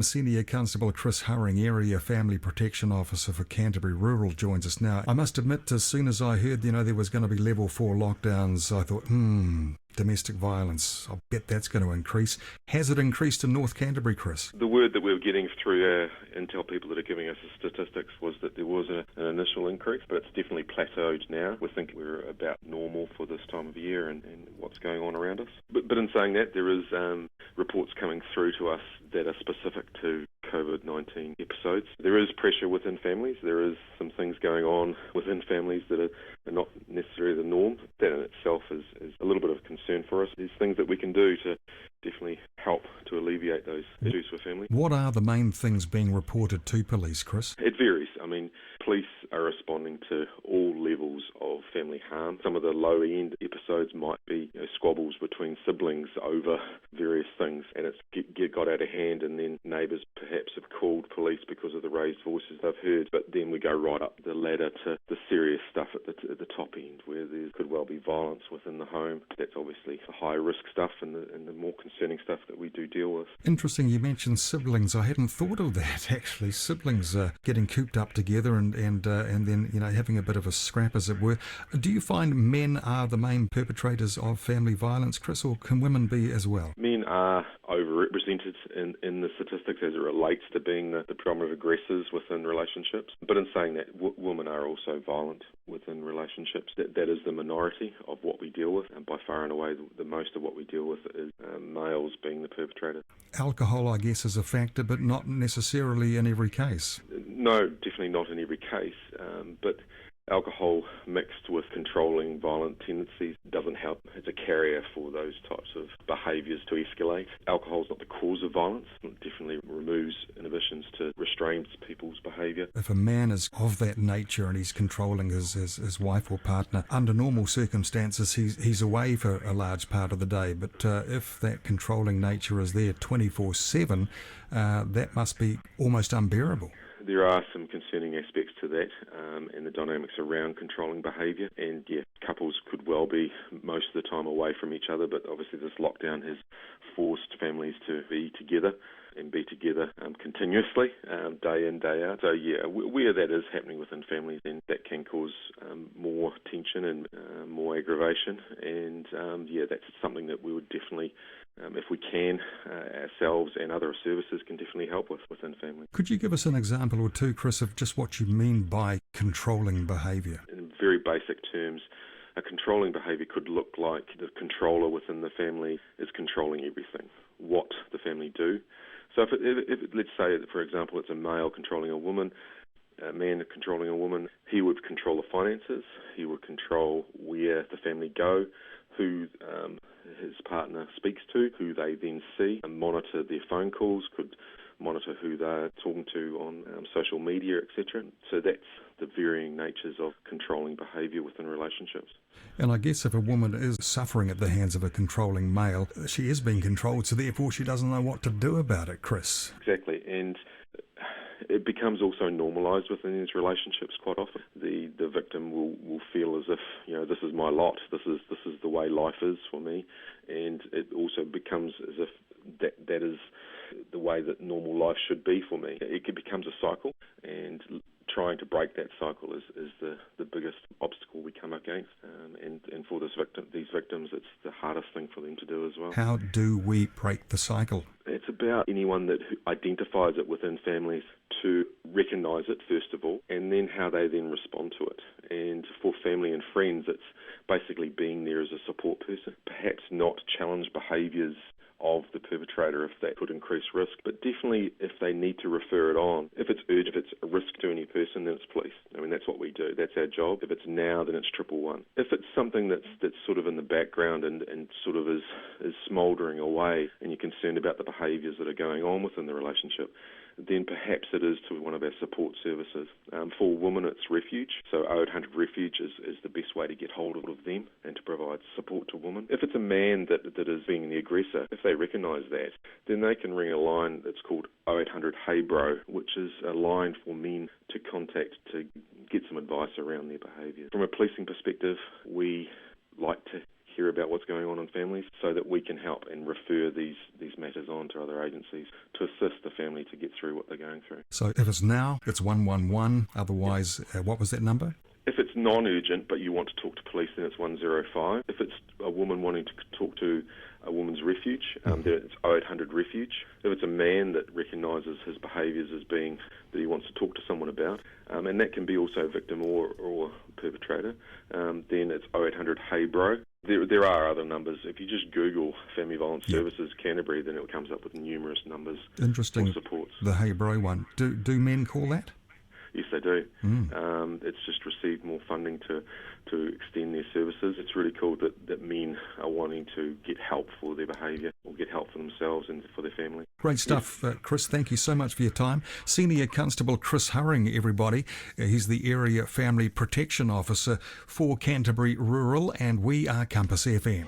Senior Constable Chris Hurring, Area Family Protection Officer for Canterbury Rural, joins us now. I must admit, as soon as I heard, there was going to be level 4 lockdowns, I thought, domestic violence, I'll bet that's going to increase. Has it increased in North Canterbury, Chris? The word that we were getting through our intel people that are giving us the statistics was that there was an initial increase, but it's definitely plateaued now. We think we're about normal for this time of year and what's going on around us. But in saying that, there is reports coming through to us that are specific to COVID-19 episodes. There is pressure within families. There is some things going on within families that are not necessarily the norm. That in itself is a little bit of concern for us. There's things that we can do to definitely help to alleviate those issues for families. What are the main things being reported to police, Chris? It varies. Police are responding to all levels of family harm. Some of the low-end episodes might be squabbles between siblings over various things, and it's got out of hand, and then neighbours perhaps have called police because of the raised voices they've heard. But then we go right up the ladder to the serious stuff at the top end, where there could well be violence within the home. That's obviously the high-risk stuff and the more concerning stuff that we do deal with. Interesting, you mentioned siblings. I hadn't thought of that, actually. Siblings getting cooped up together and then having a bit of a scrap, as it were. Do you find men are the main perpetrators of family violence, Chris, or can women be as well? Men are overrepresented in the statistics as it relates to being the predominant aggressors within relationships. But in saying that, women are also violent within relationships. That is the minority of what we deal with, and by far and away the most of what we deal with is males being the perpetrator. Alcohol, I guess, is a factor, but not necessarily in every case. No, definitely not in every case, but alcohol mixed with controlling violent tendencies doesn't help. It's a carrier for those types of behaviours to escalate. Alcohol is not the cause of violence. It definitely removes inhibitions to restrain people's behaviour. If a man is of that nature and he's controlling his wife or partner, under normal circumstances he's away for a large part of the day, but if that controlling nature is there 24/7, that must be almost unbearable. There are some concerning aspects to that and the dynamics around controlling behaviour. And couples could well be most of the time away from each other, but obviously this lockdown has forced families to be together and be together continuously, day in, day out. So where that is happening within families, then that can cause more tension and more aggravation. And that's something that we would definitely, if we can, ourselves and other services can definitely help within families. Could you give us an example or two, Chris, of just what you mean by controlling behaviour? In very basic terms, a controlling behaviour could look like the controller within the family is controlling everything, what the family do. So if let's say, for example, it's a male controlling a woman, a man controlling a woman, he would control the finances, he would control where the family go, who his partner speaks to, who they then see, and monitor their phone calls, could monitor who they're talking to on social media, etc. So that's the varying natures of controlling behaviour within relationships. And I guess if a woman is suffering at the hands of a controlling male, she is being controlled, so therefore she doesn't know what to do about it, Chris. Exactly, and it becomes also normalised within these relationships quite often. The victim will feel as if, this is my lot, this is the way life is for me, and it also becomes as if that is the way that normal life should be for me. It becomes a cycle, and trying to break that cycle is the biggest obstacle we come against, and for these victims, it's the hardest thing for them to do as well. How do we break the cycle? It's about anyone that identifies it within families to recognise it first of all, and then how they then respond to it. And for family and friends, it's basically being there as a support person, perhaps not challenge behaviours of the perpetrator if that could increase risk, but definitely if they need to refer it on. If it's urgent, if it's a risk to any person, then it's police. That's what we do. That's our job. If it's now, then it's 111. If it's something that's sort of in the background and sort of is smouldering away, and you're concerned about the behaviours that are going on within the relationship, then perhaps it is to one of our support services. For women, it's Refuge. So 0800 Refuge is the best way to get hold of them and to provide support to women. If it's a man that is being the aggressor, if they recognise that, then they can ring a line that's called 0800 Hey Bro, which is a line for men to contact to get some advice around their behaviour. From a policing perspective, we like to care about what's going on in families, so that we can help and refer these matters on to other agencies to assist the family to get through what they're going through. So if it's now, it's 111. Otherwise, what was that number? If it's non-urgent but you want to talk to police, then it's 105. If it's a woman wanting to talk to a woman's refuge, then it's 0800 Refuge. If it's a man that recognises his behaviours as being that he wants to talk to someone about, and that can be also a victim or perpetrator, then it's 0800 Hey Bro. There are other numbers. If you just Google Family Violence Services Canterbury, then it comes up with numerous numbers. Interesting. For supports. The Hey Bro one. Do men call that? Yes, they do. It's just received more funding to extend their services. It's really cool that men are wanting to get help for their behaviour or get help for themselves and for their family. Great stuff, Chris. Thank you so much for your time. Senior Constable Chris Hurring, everybody. He's the Area Family Protection Officer for Canterbury Rural, and we are Compass FM.